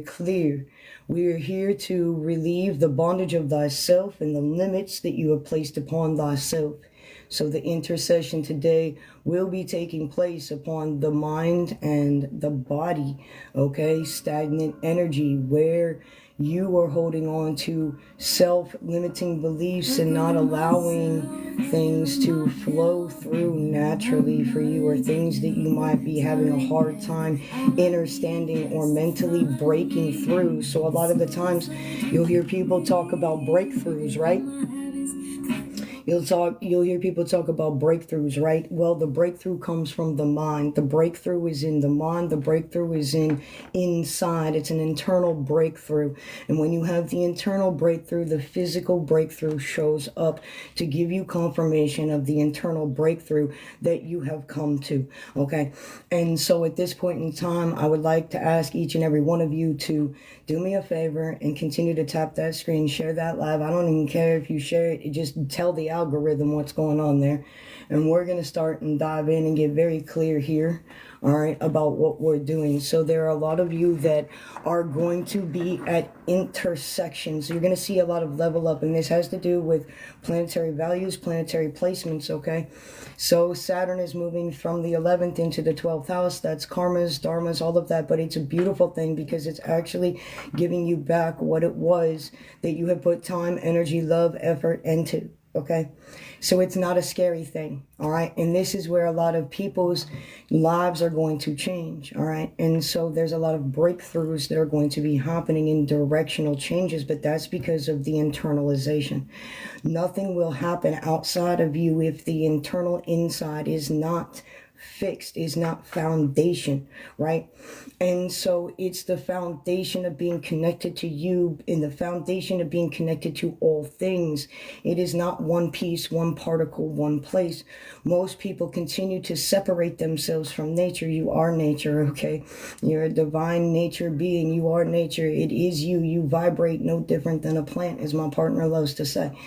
clear. We are here to relieve the bondage of thyself and the limits that you have placed upon thyself. So the intercession today will be taking place upon the mind and the body, okay? Stagnant energy, where you are holding on to self-limiting beliefs and not allowing things to flow through naturally for you, or things that you might be having a hard time understanding or mentally breaking through. So a lot of the times you'll hear people talk about breakthroughs, right? You'll hear people talk about breakthroughs, right? Well, the breakthrough comes from the mind. The breakthrough is in the mind. The breakthrough is inside. It's an internal breakthrough. And when you have the internal breakthrough, the physical breakthrough shows up to give you confirmation of the internal breakthrough that you have come to. Okay. And so at this point in time, I would like to ask each and every one of you to do me a favor and continue to tap that screen, share that live. I don't even care if you share it. Just tell the algorithm what's going on there. And we're going to start and dive in and get very clear here, all right, about what we're doing. So there are a lot of you that are going to be at intersections. So you're going to see a lot of level up, and this has to do with planetary values, planetary placements, okay? So Saturn is moving from the 11th into the 12th house. That's karmas, dharmas, all of that, but it's a beautiful thing because it's actually giving you back what it was that you have put time, energy, love, effort into. Okay, so it's not a scary thing, all right? And this is where a lot of people's lives are going to change, all right? And so there's a lot of breakthroughs that are going to be happening in directional changes, but that's because of the internalization. Nothing will happen outside of you if the internal inside is not fixed, is not foundation, right? And so it's the foundation of being connected to you, in the foundation of being connected to all things. It is not one piece, one particle, one place. Most people continue to separate themselves from nature. You are nature, okay? You're a divine nature being. You are nature. It is you. You vibrate no different than a plant, as my partner loves to say.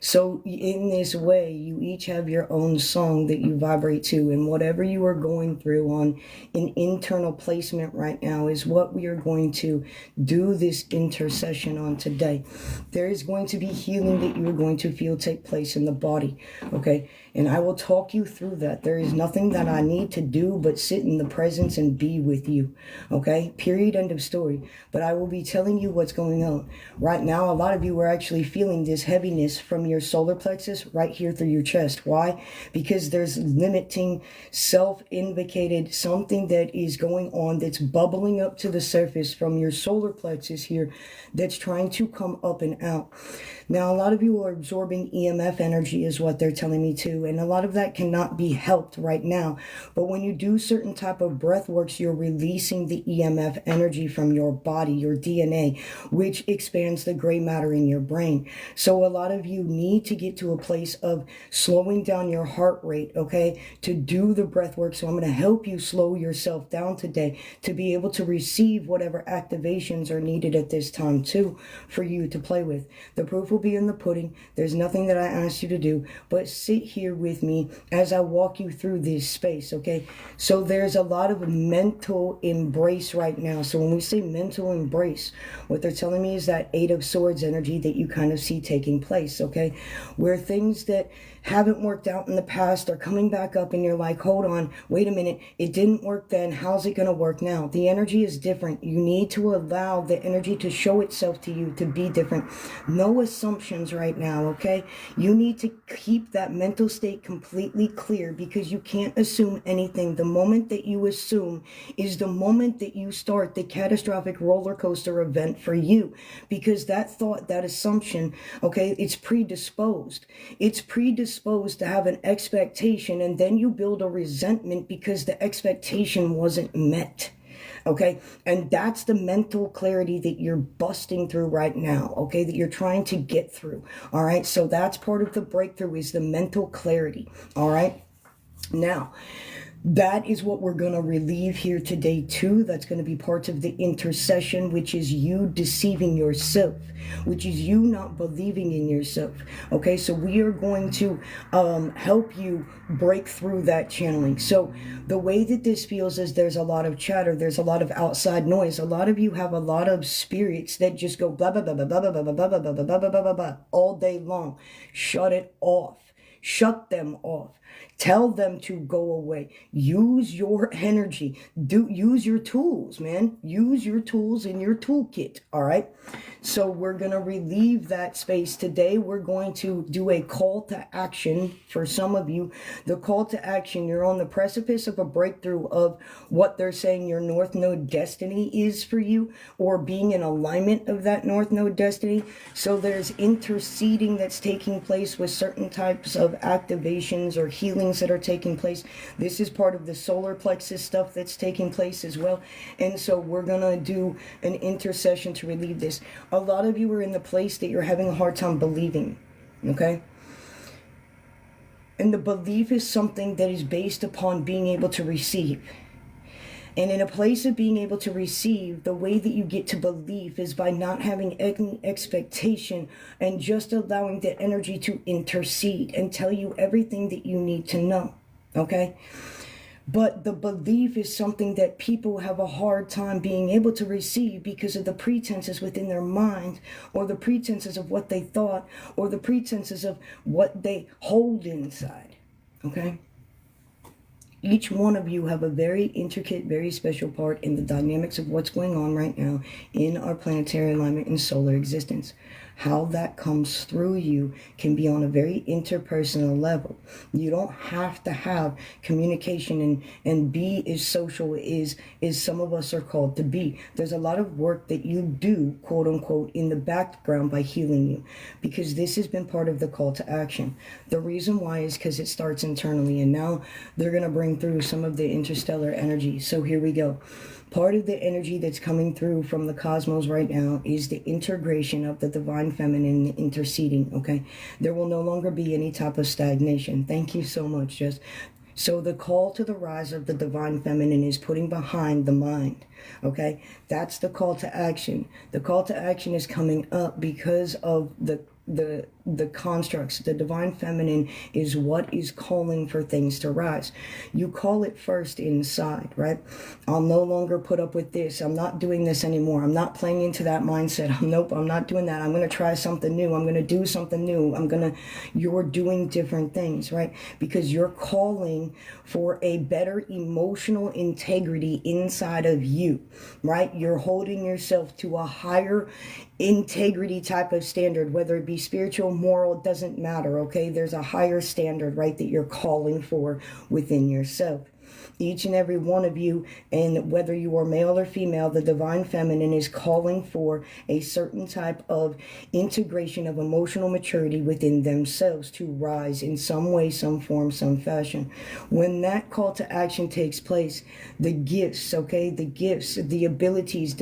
So in this way, you each have your own song that you vibrate to, and whatever you are going through on an internal placement right now is what we are going to do this intercession on today. There is going to be healing that you are going to feel take place in the body, okay? And I will talk you through that. There is nothing that I need to do but sit in the presence and be with you, okay? Period, end of story. But I will be telling you what's going on. Right now, a lot of you are actually feeling this heaviness from your solar plexus right here through your chest. Why? Because there's limiting, self-invocated something that is going on that's bubbling up to the surface from your solar plexus here that's trying to come up and out. Now, a lot of you are absorbing EMF energy is what they're telling me too, and a lot of that cannot be helped right now. But when you do certain type of breath works, you're releasing the EMF energy from your body, your DNA, which expands the gray matter in your brain. So a lot of you need to get to a place of slowing down your heart rate, okay, to do the breath work. So I'm going to help you slow yourself down today to be able to receive whatever activations are needed at this time too for you to play with. The proof will be in the pudding. There's nothing that I asked you to do, but sit here with me as I walk you through this space, okay? So there's a lot of mental embrace right now. So when we say mental embrace, what they're telling me is that Eight of Swords energy that you kind of see taking place, okay? Where things that haven't worked out in the past are coming back up, and you're like, hold on, wait a minute, it didn't work then, how's it going to work now? The energy is different. You need to allow the energy to show itself to you to be different. No assumptions right now, okay? You need to keep that mental state completely clear, because you can't assume anything. The moment that you assume is the moment that you start the catastrophic roller coaster event for you, because that thought, that assumption, okay, it's predisposed. It's predisposed to have an expectation, and then you build a resentment because the expectation wasn't met. Okay, and that's the mental clarity that you're busting through right now, okay, that you're trying to get through. All right, so that's part of the breakthrough, is the mental clarity. All right, now That is what we're going to relieve here today too. That's going to be part of the intercession, which is you deceiving yourself, which is you not believing in yourself. Okay, so we are going to help you break through that channeling. So the way that this feels is there's a lot of chatter, there's a lot of outside noise. A lot of you have a lot of spirits that just go blah blah blah blah blah blah blah blah blah blah blah blah blah blah blah all day long. Shut it off. Shut them off. Tell them to go away. Use your energy. Use your tools, man. Use your tools in your toolkit, all right? So we're going to relieve that space today. We're going to do a call to action for some of you. The call to action, you're on the precipice of a breakthrough of what they're saying your North Node destiny is for you, or being in alignment of that North Node destiny. So there's interceding that's taking place with certain types of activations or healings that are taking place. This is part of the solar plexus stuff that's taking place as well. And so we're going to do an intercession to relieve this. A lot of you are in the place that you're having a hard time believing, okay? And the belief is something that is based upon being able to receive. And in a place of being able to receive, the way that you get to believe is by not having any expectation and just allowing the energy to intercede and tell you everything that you need to know, okay? But the belief is something that people have a hard time being able to receive because of the pretenses within their mind, or the pretenses of what they thought, or the pretenses of what they hold inside, okay? Each one of you have a very intricate, very special part in the dynamics of what's going on right now in our planetary alignment and solar existence. How that comes through you can be on a very interpersonal level. You don't have to have communication and be as social as some of us are called to be. There's a lot of work that you do, quote unquote, in the background by healing you, because this has been part of the call to action. The reason why is because it starts internally, and now they're going to bring through some of the interstellar energy. So here we go. Part of the energy that's coming through from the cosmos right now is the integration of the divine feminine interceding, okay? There will no longer be any type of stagnation. Thank you so much, Jess. So the call to the rise of the divine feminine is putting behind the mind, okay? That's the call to action. The call to action is coming up because of the constructs. The divine feminine is what is calling for things to rise. You call it first inside, right? I'll no longer put up with this. I'm not doing this anymore. I'm not playing into that mindset. Nope, I'm not doing that. I'm going to try something new. I'm going to do something new. You're doing different things, right? Because you're calling for a better emotional integrity inside of you, right? You're holding yourself to a higher integrity type of standard, whether it be spiritual, moral, it doesn't matter, okay? There's a higher standard, right, that you're calling for within yourself. Each and every one of you, and whether you are male or female, the divine feminine is calling for a certain type of integration of emotional maturity within themselves to rise in some way, some form, some fashion. When that call to action takes place, the gifts, okay, the gifts, the abilities,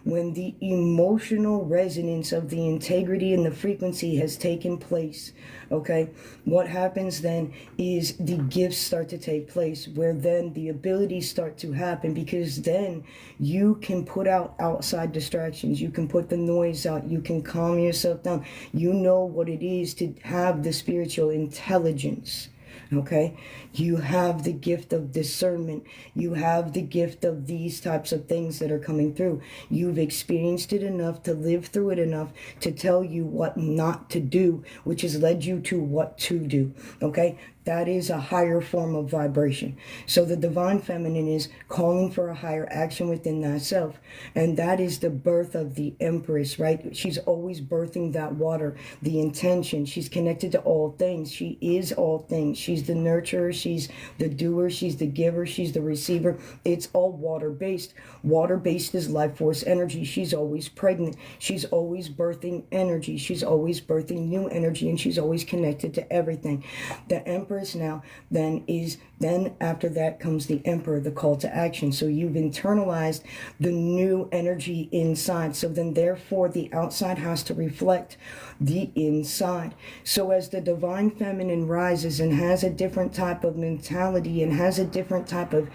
when the emotional resonance of the integrity and the frequency has taken place, okay, what happens then is the gifts start to take place, where then the abilities start to happen, because then you can put out outside distractions, you can put the noise out, you can calm yourself down. You know what it is to have the spiritual intelligence. Okay, you have the gift of discernment. You have the gift of these types of things that are coming through. You've experienced it enough to live through it enough to tell you what not to do, which has led you to what to do. Okay, that is a higher form of vibration. So the divine feminine is calling for a higher action within thyself. And that is the birth of the Empress, right? She's always birthing that water, the intention. She's connected to all things. She is all things. She's the nurturer. She's the doer. She's the giver. She's the receiver. It's all water-based. Water-based is life force energy. She's always pregnant. She's always birthing energy. She's always birthing new energy, and she's always connected to everything. The Empress Empress now then after that comes the Emperor, the call to action. So you've internalized the new energy inside. So then therefore the outside has to reflect the inside. So as the divine feminine rises and has a different type of mentality and has a different type of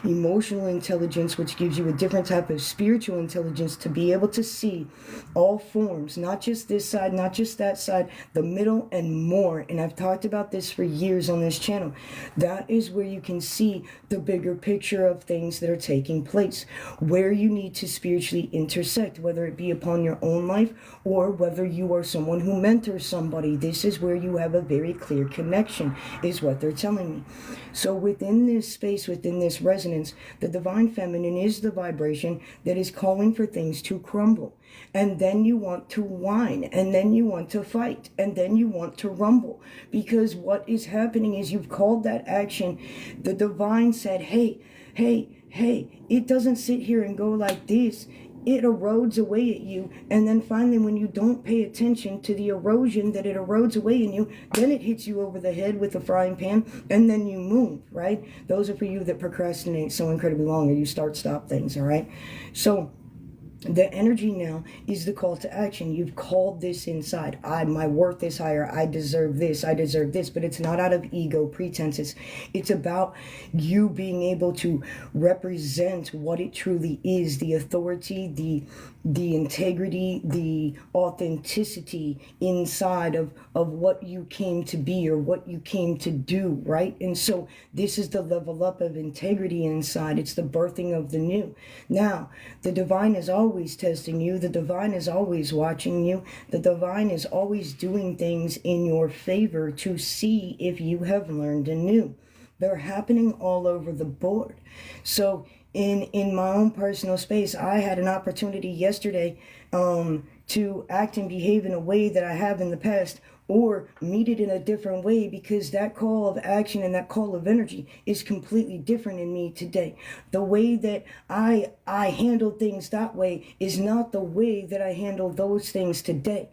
emotional intelligence, which gives you a different type of spiritual intelligence to be able to see all forms, not just this side, not just that side, the middle and more. And I've talked about this for years on this channel. That is where you can see the bigger picture of things that are taking place, where you need to spiritually intersect, whether it be upon your own life or whether you are someone who mentors somebody. This is where you have a very clear connection, is what they're telling me. So within this space, within this resonance, the divine feminine is the vibration that is calling for things to crumble. And then you want to whine, and then you want to fight, and then you want to rumble. Because what is happening is you've called that action. The divine said, hey, it doesn't sit here and go like this. It erodes away at you, and then finally when you don't pay attention to the erosion that it erodes away in you, then it hits you over the head with a frying pan, and then you move, right? Those are for you that procrastinate so incredibly long, or you stop things, all right? So the energy now is the call to action. You've called this inside. My worth is higher. I deserve this. But it's not out of ego pretenses. It's about you being able to represent what it truly is, the authority, the integrity, the authenticity inside of what you came to be or what you came to do, right? And so this is the level up of integrity inside. It's the birthing of the new. Now, the divine is always testing you. The divine is always watching you. The divine is always doing things in your favor to see if you have learned anew. They're happening all over the board. So in my own personal space, I had an opportunity yesterday to act and behave in a way that I have in the past, or meet it in a different way, because that call of action and that call of energy is completely different in me today. The way that I handle things that way is not the way that I handle those things today.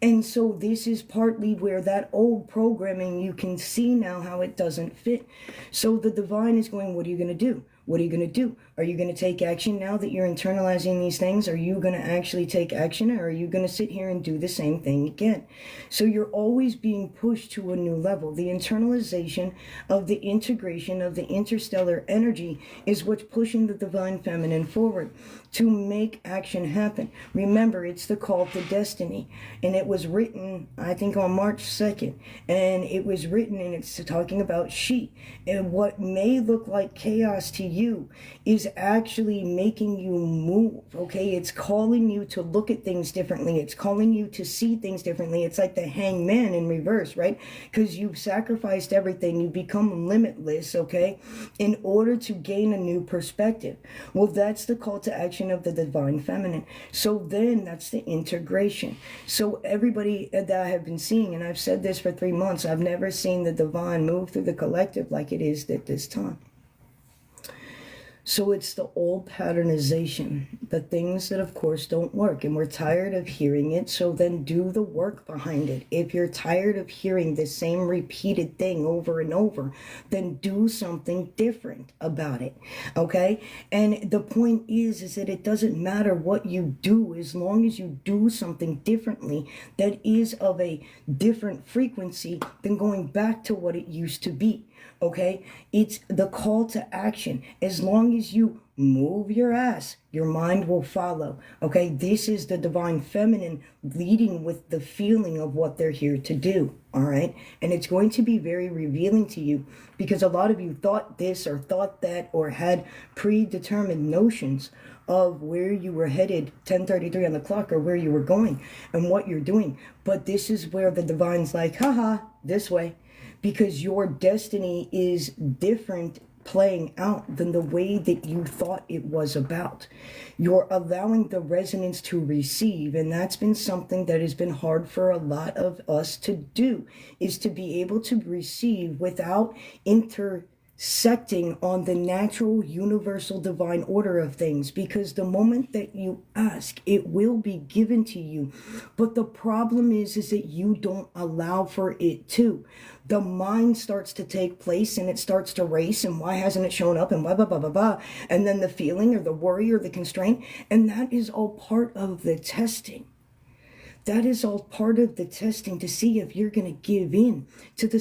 And so this is partly where that old programming, you can see now how it doesn't fit. So the divine is going, what are you going to do? What are you going to do? Are you going to take action now that you're internalizing these things? Are you going to actually take action, or are you going to sit here and do the same thing again? So you're always being pushed to a new level. The internalization of the integration of the interstellar energy is what's pushing the divine feminine forward to make action happen. Remember, it's the call to destiny. And it was written, I think, on March 2nd. And it was written, and it's talking about she. And what may look like chaos to you is actually making you move, okay? It's calling you to look at things differently. It's calling you to see things differently. It's like the hangman in reverse, right? Because you've sacrificed everything. You become limitless, okay, in order to gain a new perspective. Well, that's the call to action of the divine feminine. So then that's the integration. So everybody that I have been seeing, and I've said this for 3 months, I've never seen the divine move through the collective like it is at this time. So it's the old patternization, the things that of course don't work, and we're tired of hearing it. So then do the work behind it. If you're tired of hearing the same repeated thing over and over, then do something different about it. Okay? And the point is that it doesn't matter what you do, as long as you do something differently that is of a different frequency than going back to what it used to be. Okay, it's the call to action. As long as you move your ass, your mind will follow. Okay, this is the divine feminine leading with the feeling of what they're here to do. All right, and it's going to be very revealing to you, because a lot of you thought this or thought that, or had predetermined notions of where you were headed 10:33 on the clock, or where you were going and what you're doing. But this is where the divine's like, haha, this way. Because your destiny is different playing out than the way that you thought it was about. You're allowing the resonance to receive, and that's been something that has been hard for a lot of us to do, is to be able to receive without interceding secting on the natural, universal, divine order of things, because the moment that you ask, it will be given to you. But the problem is that you don't allow for it to. The mind starts to take place and it starts to race, and why hasn't it shown up, and blah, blah, blah, blah, blah. And then the feeling or the worry or the constraint, and that is all part of the testing. That is all part of the testing to see if you're going to give in to the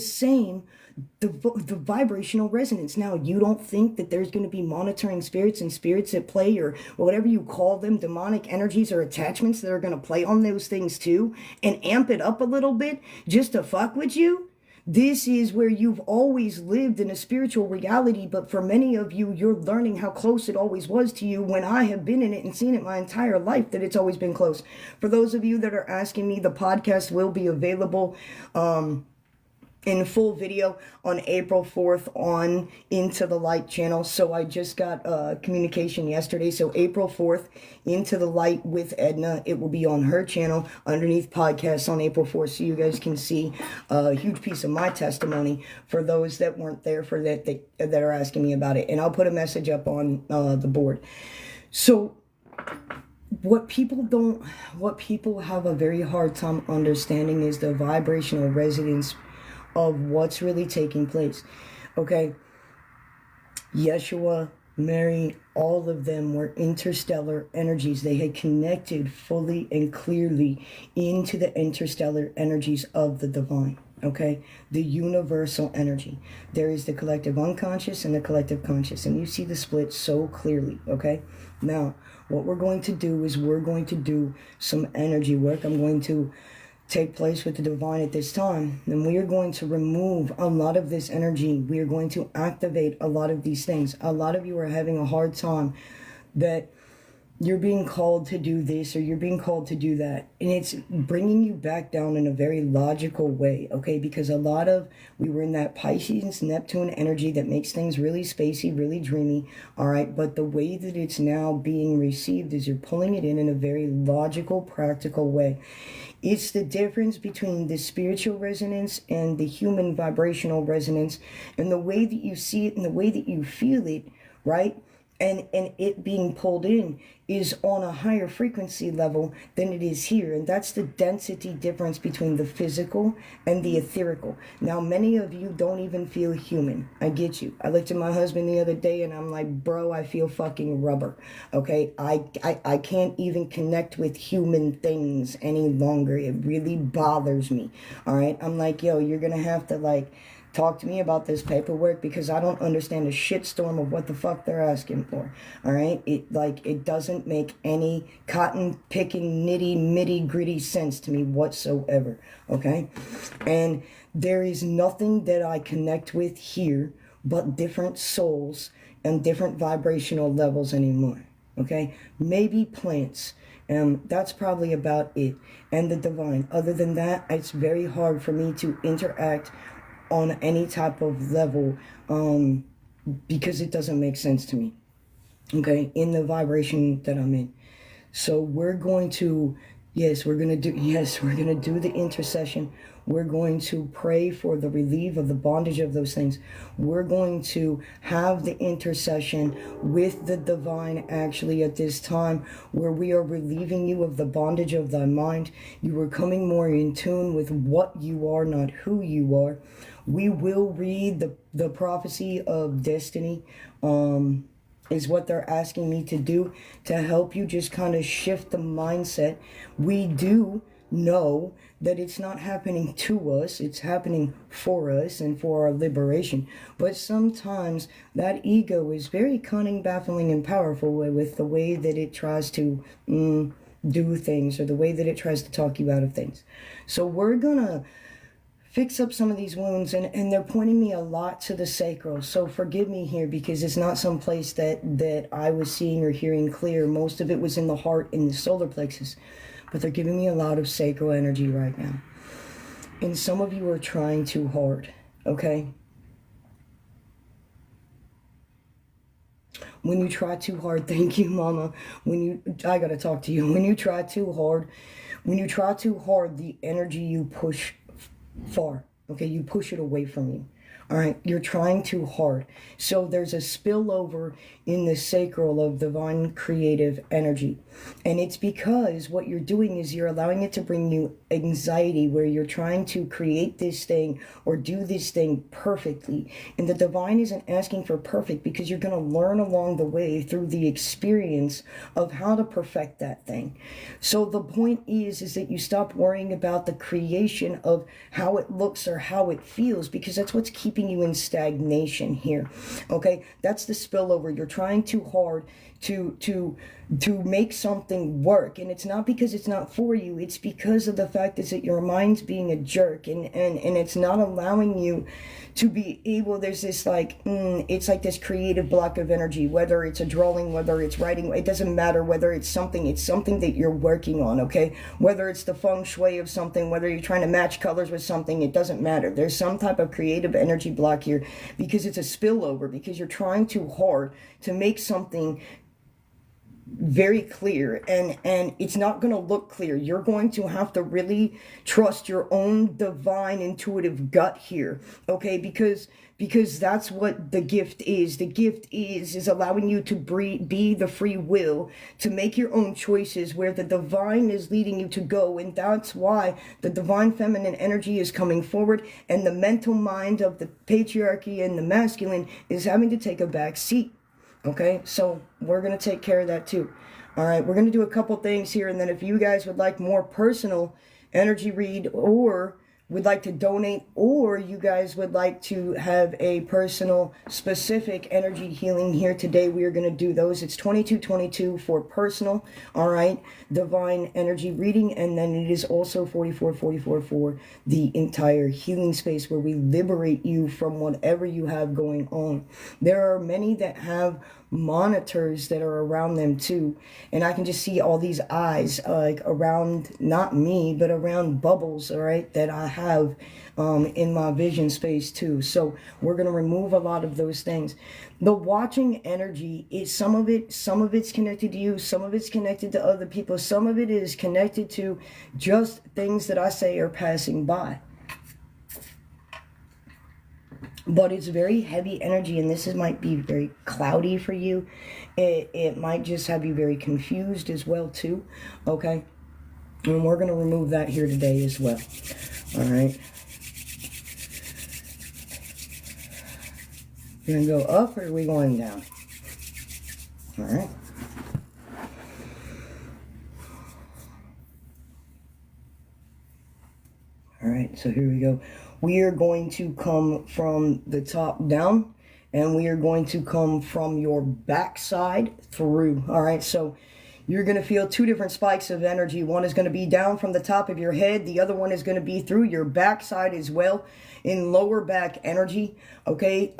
vibrational resonance. Now, you don't think that there's going to be monitoring spirits and spirits at play, or whatever you call them, demonic energies or attachments that are going to play on those things too and amp it up a little bit just to fuck with you? This is where you've always lived in a spiritual reality, but for many of you, you're learning how close it always was to you, when I have been in it and seen it my entire life, that it's always been close. For those of you that are asking me, the podcast will be available in full video on April 4th on Into the Light channel. So I just got communication yesterday. So April 4th, Into the Light with Edna. It will be on her channel underneath podcasts on April 4th. So you guys can see a huge piece of my testimony for those that weren't there for that are asking me about it. And I'll put a message up on the board. So what people have a very hard time understanding is the vibrational resonance of what's really taking place. Okay, Yeshua, Mary, all of them were interstellar energies. They had connected fully and clearly into the interstellar energies of the divine. Okay, the universal energy. There is the collective unconscious and the collective conscious, and you see the split so clearly. Okay, now what we're going to do is we're going to do some energy work. I'm going to take place with the divine at this time, and we are going to remove a lot of this energy. We are going to activate a lot of these things. A lot of you are having a hard time that you're being called to do this or you're being called to do that, and it's bringing you back down in a very logical way. Okay, because we were in that Pisces Neptune energy that makes things really spacey, really dreamy. All right, but the way that it's now being received is you're pulling it in a very logical, practical way. It's the difference between the spiritual resonance and the human vibrational resonance, and the way that you see it and the way that you feel it, right? And it being pulled in is on a higher frequency level than it is here. And that's the density difference between the physical and the etherical. Now, many of you don't even feel human. I get you. I looked at my husband the other day and I'm like, bro, I feel fucking rubber. Okay, I can't even connect with human things any longer. It really bothers me. All right, I'm like, yo, you're gonna have to talk to me about this paperwork, because I don't understand a shitstorm of what the fuck they're asking for. All right, it doesn't make any cotton picking nitty gritty sense to me whatsoever. Okay, and there is nothing that I connect with here but different souls and different vibrational levels anymore. Okay, maybe plants. That's probably about it, and the divine. Other than that, it's very hard for me to interact on any type of level, because it doesn't make sense to me, okay, in the vibration that I'm in. So we're going to do the intercession. We're going to pray for the relief of the bondage of those things. We're going to have the intercession with the divine actually at this time, where we are relieving you of the bondage of thy mind. You are coming more in tune with what you are, not who you are. We will read the prophecy of destiny, is what they're asking me to do, to help you just kind of shift the mindset. We do know that it's not happening to us, it's happening for us and for our liberation. But sometimes that ego is very cunning, baffling, and powerful with the way that it tries to do things, or the way that it tries to talk you out of things. So we're gonna fix up some of these wounds, and they're pointing me a lot to the sacral. So forgive me here, because it's not some place that I was seeing or hearing clear. Most of it was in the heart, in the solar plexus. But they're giving me a lot of sacral energy right now. And some of you are trying too hard, okay? When you try too hard, thank you, mama. I gotta talk to you. When you try too hard, the energy you push far, okay, you push it away from you. All right, you're trying too hard. So there's a spillover in the sacral of divine creative energy. And it's because what you're doing is you're allowing it to bring you anxiety, where you're trying to create this thing or do this thing perfectly. And the divine isn't asking for perfect, because you're going to learn along the way through the experience of how to perfect that thing. So the point is that you stop worrying about the creation of how it looks or how it feels, because that's what's keeping you in stagnation here. Okay, that's the spillover. You're trying too hard to make something work, and it's not because it's not for you. It's because of the fact is that your mind's being a jerk, and it's not allowing you to be able. There's this like it's like this creative block of energy, whether it's a drawing, whether it's writing, it doesn't matter. Whether it's something that you're working on. Okay, whether it's the feng shui of something, whether you're trying to match colors with something, it doesn't matter. There's some type of creative energy block here, because it's a spillover, because you're trying too hard to make something very clear, and it's not going to look clear. You're going to have to really trust your own divine intuitive gut here, okay? Because that's what the gift is. The gift is allowing you to be the free will to make your own choices where the divine is leading you to go. And that's why the divine feminine energy is coming forward, and the mental mind of the patriarchy and the masculine is having to take a back seat. Okay, so we're going to take care of that too. All right, we're going to do a couple things here, and then if you guys would like more personal energy read, or would like to donate, or you guys would like to have a personal specific energy healing here today, we are going to do those. It's 2222 for personal, all right, divine energy reading, and then it is also 4444 for the entire healing space, where we liberate you from whatever you have going on. There are many that have monitors that are around them too, and I can just see all these eyes like around, not me, but around bubbles, all right, that I have in my vision space too. So we're going to remove a lot of those things. The watching energy is some of it's connected to you, some of it's connected to other people, some of it is connected to just things that I say are passing by. But it's very heavy energy, and might be very cloudy for you. It might just have you very confused as well too, okay? And we're going to remove that here today as well, all right? We're going to go up, or are we going down? All right. All right, so here we go. We are going to come from the top down, and we are going to come from your backside through. All right, so you're going to feel two different spikes of energy. One is going to be down from the top of your head. The other one is going to be through your backside as well, in lower back energy. Okay,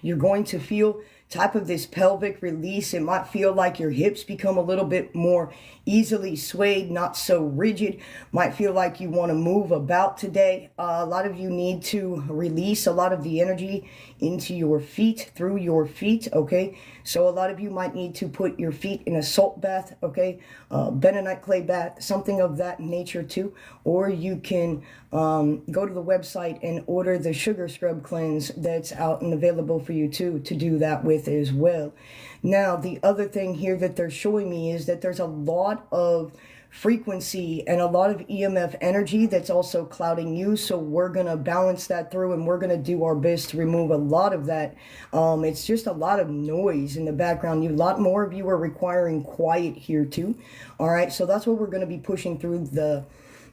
you're going to feel type of this pelvic release. It might feel like your hips become a little bit more easily swayed, not so rigid. Might feel like you want to move about today. A lot of you need to release a lot of the energy into your feet, through your feet, okay? So a lot of you might need to put your feet in a salt bath, okay? Bentonite clay bath, something of that nature too. Or you can go to the website and order the sugar scrub cleanse that's out and available for you too, to do that with as well. Now, the other thing here that they're showing me is that there's a lot of frequency and a lot of EMF energy that's also clouding you, so we're going to balance that through, and we're going to do our best to remove a lot of that. It's just a lot of noise in the background. A lot more of you are requiring quiet here too. All right, so that's what we're going to be pushing through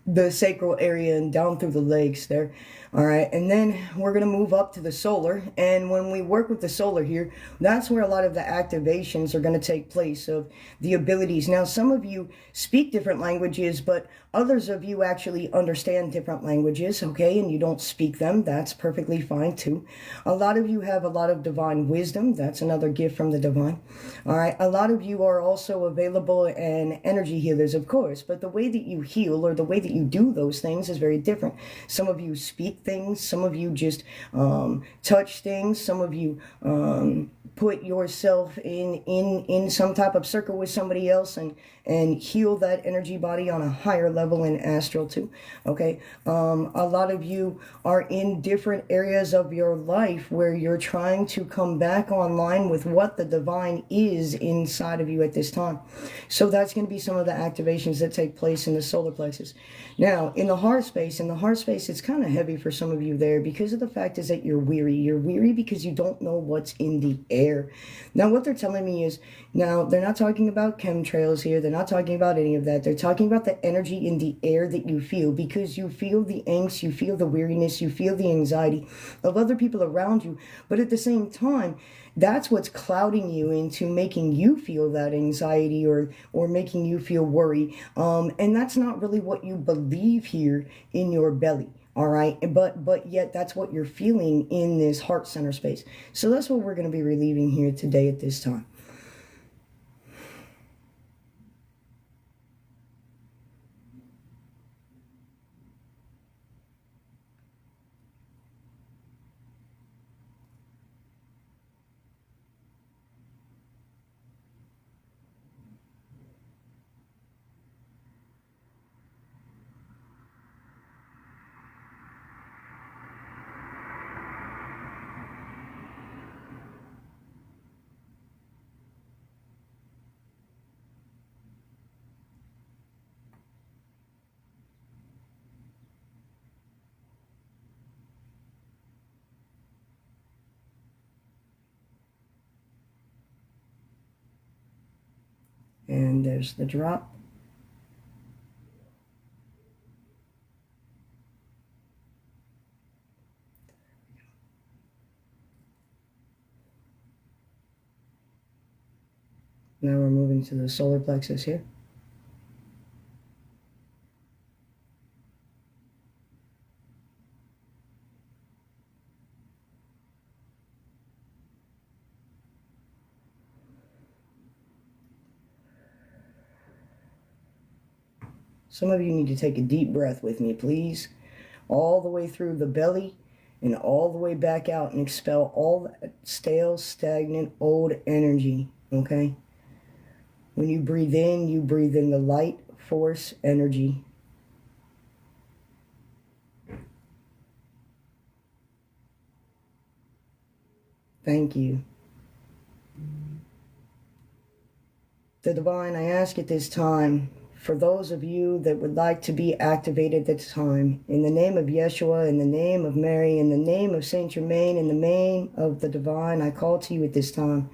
the sacral area and down through the legs there. All right, and then we're going to move up to the solar, and when we work with the solar here, that's where a lot of the activations are going to take place of the abilities. Now, some of you speak different languages, but others of you actually understand different languages, okay, and you don't speak them. That's perfectly fine too. A lot of you have a lot of divine wisdom. That's another gift from the divine. All right, a lot of you are also available and energy healers, of course, but the way that you heal or the way that you do those things is very different. Some of you speak things, some of you just touch things, some of you put yourself in some type of circle with somebody else, and and heal that energy body on a higher level in astral too. Okay, a lot of you are in different areas of your life where you're trying to come back online with what the divine is inside of you at this time. So that's going to be some of the activations that take place in the solar plexus. Now, in the heart space, it's kind of heavy for some of you there because of the fact is that you're weary. You're weary because you don't know what's in the air. Now, what they're telling me is, now, they're not talking about chemtrails here. They're not talking about any of that. They're talking about the energy in the air that you feel, because you feel the angst, you feel the weariness, you feel the anxiety of other people around you. But at the same time, that's what's clouding you into making you feel that anxiety or making you feel worry. And that's not really what you believe here in your belly. All right, but yet that's what you're feeling in this heart center space. So that's what we're going to be relieving here today at this time. And there's the drop. Now we're moving to the solar plexus here. Some of you need to take a deep breath with me, please. All the way through the belly and all the way back out, and expel all that stale, stagnant, old energy, okay? When you breathe in the light force energy. Thank you. The divine, I ask at this time, for those of you that would like to be activated at this time, in the name of Yeshua, in the name of Mary, in the name of Saint Germain, in the name of the divine, I call to you at this time.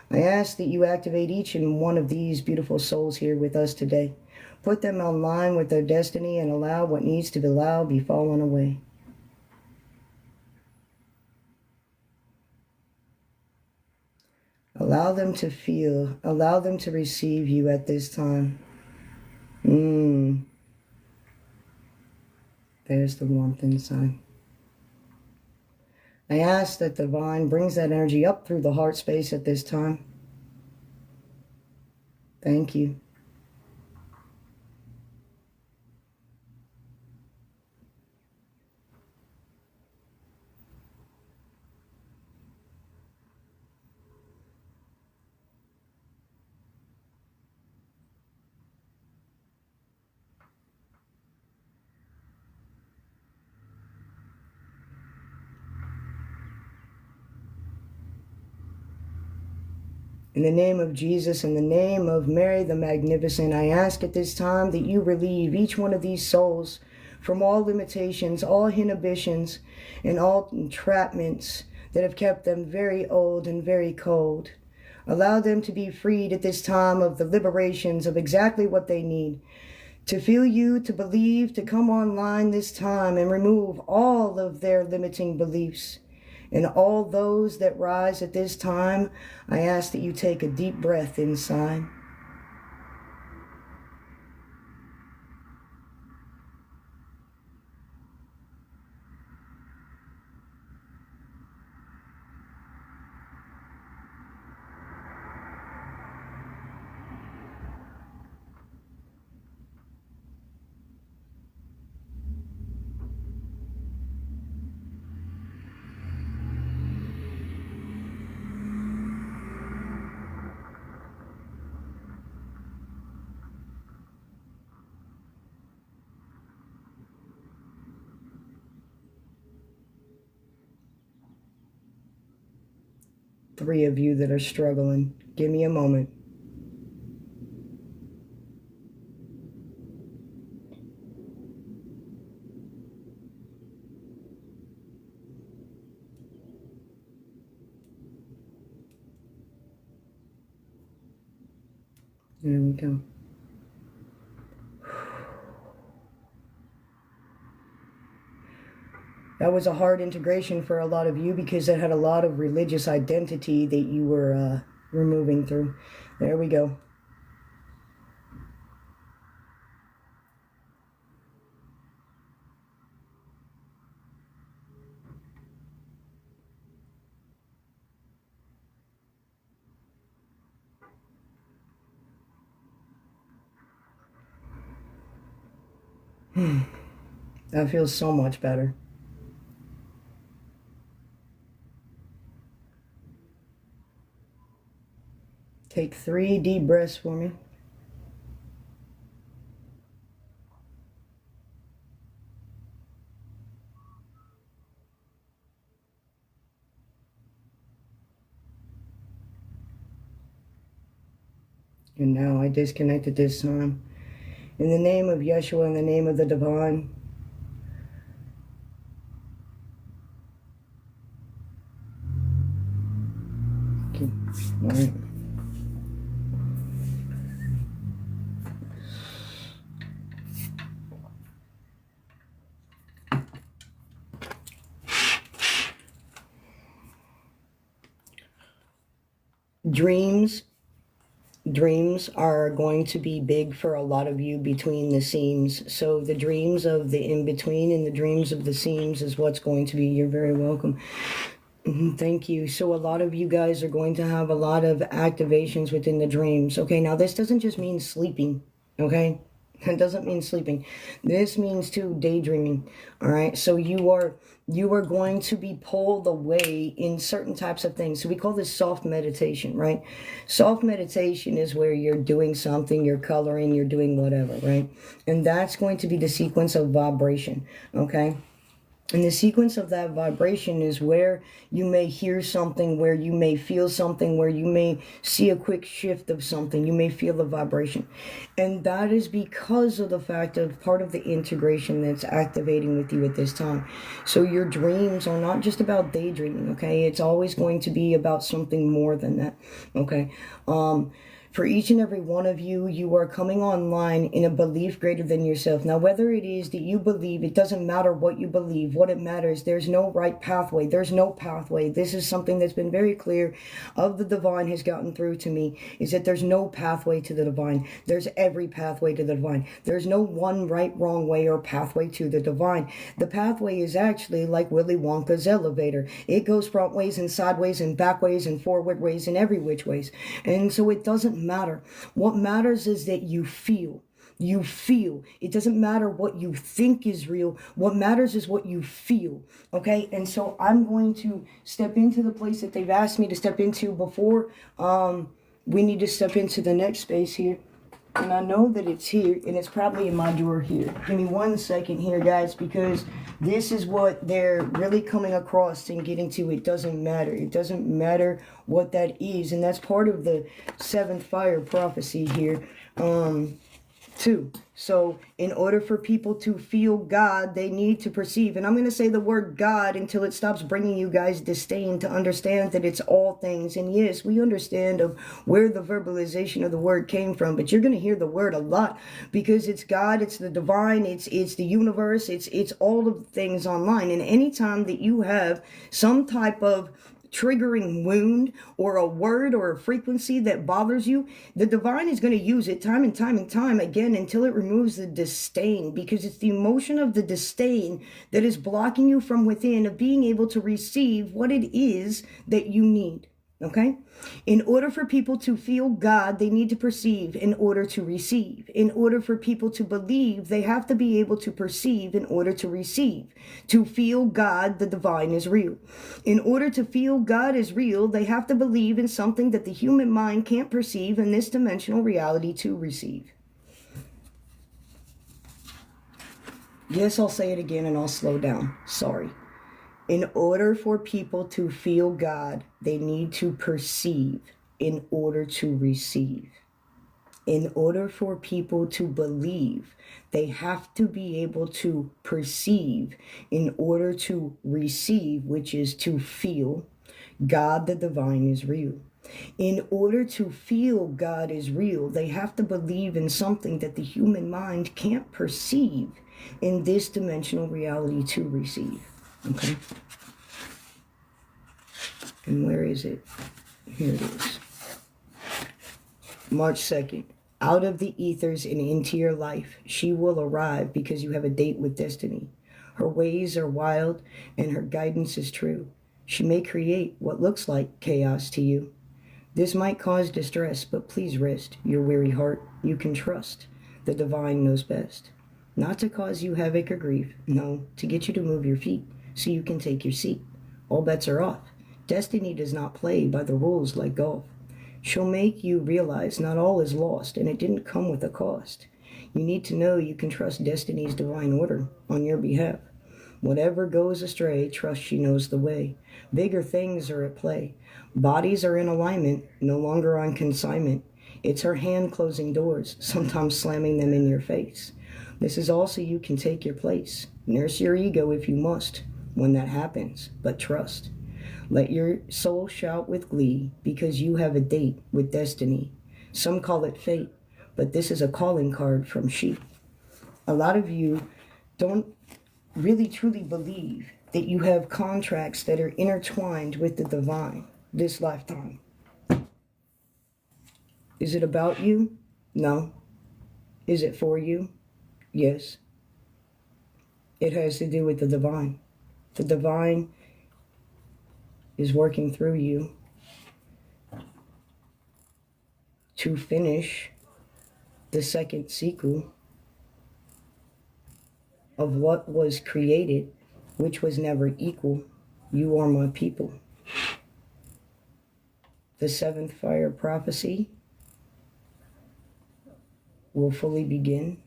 I ask that you activate each and one of these beautiful souls here with us today. Put them online with their destiny and allow what needs to be allowed be fallen away. Allow them to feel, allow them to receive you at this time. There's the warmth inside. I ask that the divine brings that energy up through the heart space at this time. Thank you. In the name of Jesus, in the name of Mary the Magnificent, I ask at this time that you relieve each one of these souls from all limitations, all inhibitions, and all entrapments that have kept them very old and very cold. Allow them to be freed at this time of the liberations of exactly what they need. To feel you, to believe, to come online this time and remove all of their limiting beliefs. And all those that rise at this time, I ask that you take a deep breath inside. 3 of you that are struggling. Give me a moment. There we go. That was a hard integration for a lot of you because it had a lot of religious identity that you were removing through. There we go. That feels so much better. Take 3 deep breaths for me. And now I disconnect at this time. In the name of Yeshua, in the name of the divine. Okay. All right. Dreams are going to be big for a lot of you between the seams. So the dreams of the in-between and the dreams of the seams is what's going to be. You're very welcome. Thank you. So a lot of you guys are going to have a lot of activations within the dreams. Okay, now this doesn't just mean sleeping. Okay, it doesn't mean sleeping. This means too daydreaming. All right, so you are going to be pulled away in certain types of things. So we call this soft meditation, right? Soft meditation is where you're doing something, you're coloring, you're doing whatever, right? And that's going to be the sequence of vibration, okay? And the sequence of that vibration is where you may hear something, where you may feel something, where you may see a quick shift of something. You may feel the vibration. And that is because of the fact of part of the integration that's activating with you at this time. So your dreams are not just about daydreaming, okay? It's always going to be about something more than that, okay? For each and every one of you, you are coming online in a belief greater than yourself. Now, whether it is that you believe, it doesn't matter what you believe. What it matters, there's no right pathway. There's no pathway. This is something that's been very clear of the divine has gotten through to me, is that there's no pathway to the divine. There's every pathway to the divine. There's no one right, wrong way or pathway to the divine. The pathway is actually like Willy Wonka's elevator. It goes front ways and sideways and back ways and forward ways and every which ways. And so it doesn't matter. What matters is that you feel. You feel. It doesn't matter what you think is real. What matters is what you feel. Okay? And so I'm going to step into the place that they've asked me to step into before. We need to step into the next space here. And I know that it's here, and it's probably in my drawer here. Give me 1 second here, guys, because this is what they're really coming across and getting to. It doesn't matter. It doesn't matter what that is. And that's part of the 7th fire prophecy here, too. So in order for people to feel God, they need to perceive. And I'm going to say the word God until it stops bringing you guys disdain, to understand that it's all things. And yes, we understand of where the verbalization of the word came from, but you're going to hear the word a lot because it's God, it's the divine, it's the universe, it's all of the things online. And anytime that you have some type of triggering wound or a word or a frequency that bothers you, the divine is going to use it time and time and time again until it removes the disdain, because it's the emotion of the disdain that is blocking you from within of being able to receive what it is that you need. Okay? In order for people to feel God, they need to perceive in order to receive. In order for people to believe, they have to be able to perceive in order to receive. To feel God, the divine is real. In order to feel God is real, they have to believe in something that the human mind can't perceive in this dimensional reality to receive. Yes, I'll say it again and I'll slow down. Sorry. In order for people to feel God, they need to perceive in order to receive. In order for people to believe, they have to be able to perceive in order to receive, which is to feel God, the divine, is real. In order to feel God is real, they have to believe in something that the human mind can't perceive in this dimensional reality to receive. Okay? And where is it? Here it is. March 2nd. Out of the ethers and into your life, she will arrive because you have a date with destiny. Her ways are wild and her guidance is true. She may create what looks like chaos to you. This might cause distress, but please rest your weary heart. You can trust. The divine knows best. Not to cause you havoc or grief, no, to get you to move your feet so you can take your seat. All bets are off. Destiny does not play by the rules like golf. She'll make you realize not all is lost, and it didn't come with a cost. You need to know you can trust destiny's divine order on your behalf. Whatever goes astray, trust she knows the way. Bigger things are at play. Bodies are in alignment, no longer on consignment. It's her hand closing doors, sometimes slamming them in your face. This is all so you can take your place. Nurse your ego if you must, when that happens, but trust. Let your soul shout with glee, because you have a date with destiny. Some call it fate, but this is a calling card from she. A lot of you don't really truly believe that you have contracts that are intertwined with the divine this lifetime. Is it about you? No. Is it for you? Yes. It has to do with the divine. The divine is working through you to finish the second sequel of what was created, which was never equal. You are my people. The seventh fire prophecy will fully begin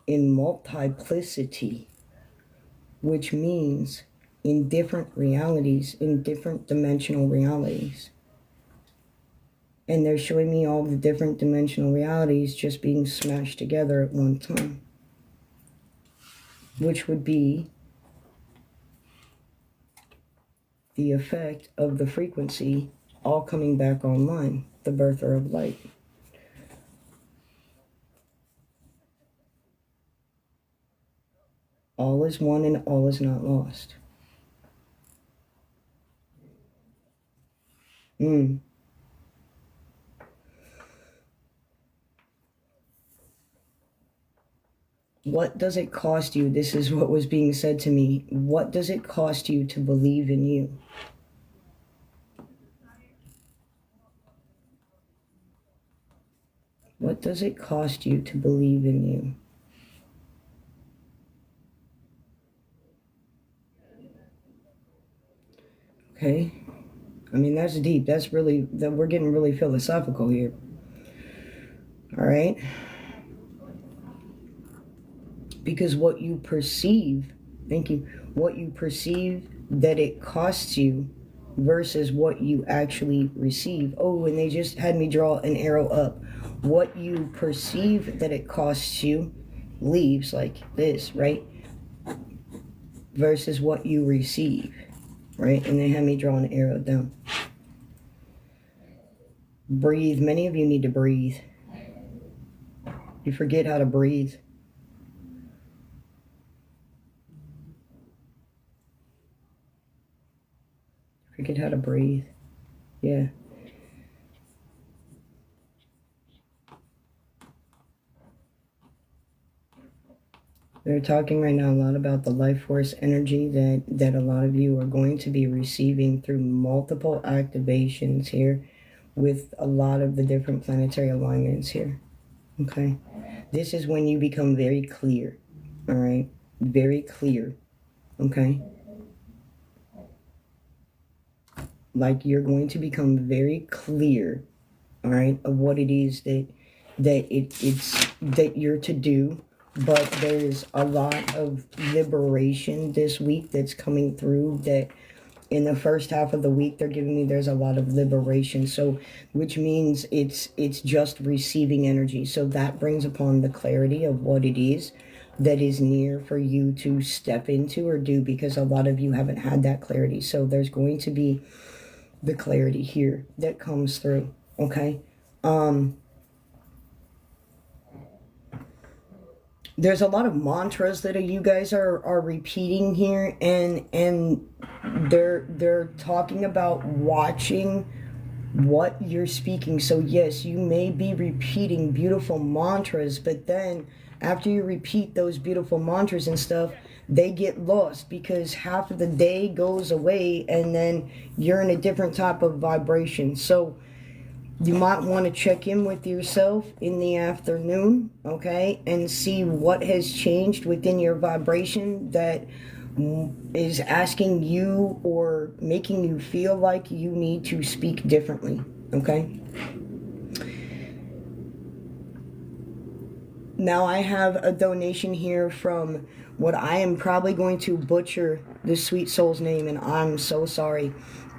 in multiplicity, which means in different realities, in different dimensional realities. And they're showing me all the different dimensional realities just being smashed together at one time, which would be the effect of the frequency all coming back online, the birther of light. All is one and all is not lost. What does it cost you? This is what was being said to me. What does it cost you to believe in you? What does it cost you to believe in you? Okay. I mean, that's deep. That's really, we're getting really philosophical here. All right. Because what you perceive, thank you, what you perceive that it costs you versus what you actually receive. Oh, and they just had me draw an arrow up. What you perceive that it costs you leaves like this, right? Versus what you receive, right? And they had me draw an arrow down. Breathe. Many of you need to breathe. You forget how to breathe. Forget how to breathe. Yeah. They're talking right now a lot about the life force energy that a lot of you are going to be receiving through multiple activations here with a lot of the different planetary alignments here. Okay. This is when you become very clear. All right. Very clear. Okay. Like you're going to become very clear, all right, of what it is that you're to do, but there's a lot of liberation this week that's coming through. That in the first half of the week, they're giving me there's a lot of liberation. So, which means it's just receiving energy. So that brings upon the clarity of what it is that is near for you to step into or do, because a lot of you haven't had that clarity. So there's going to be the clarity here that comes through. Okay. There's a lot of mantras that you guys are repeating here, and they're talking about watching what you're speaking. So yes, you may be repeating beautiful mantras, but then after you repeat those beautiful mantras and stuff, they get lost because half of the day goes away and then you're in a different type of vibration. So you might want to check in with yourself in the afternoon, okay, and see what has changed within your vibration that is asking you or making you feel like you need to speak differently, okay? Now I have a donation here from what I am probably going to butcher this sweet soul's name, and I'm so sorry.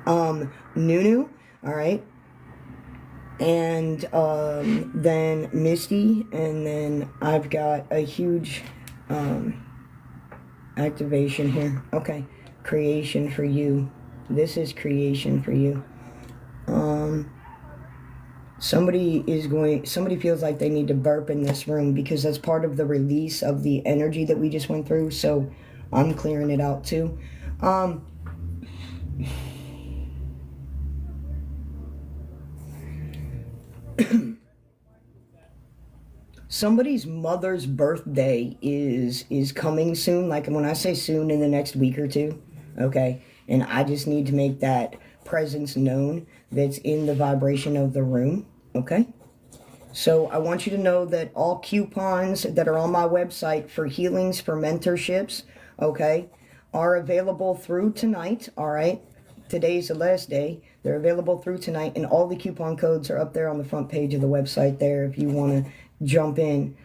Nunu, all right? And then Misty, and then I've got a huge activation here. Okay, creation for you. This is creation for you. Somebody feels like they need to burp in this room because that's part of the release of the energy that we just went through. So I'm clearing it out too. Somebody's mother's birthday is coming soon. Like when I say soon, in the next week or two, okay? And I just need to make that presence known that's in the vibration of the room, okay? So I want you to know that all coupons that are on my website for healings, for mentorships, okay, are available through tonight, all right? Today's the last day. They're available through tonight, and all the coupon codes are up there on the front page of the website there if you want to jump in.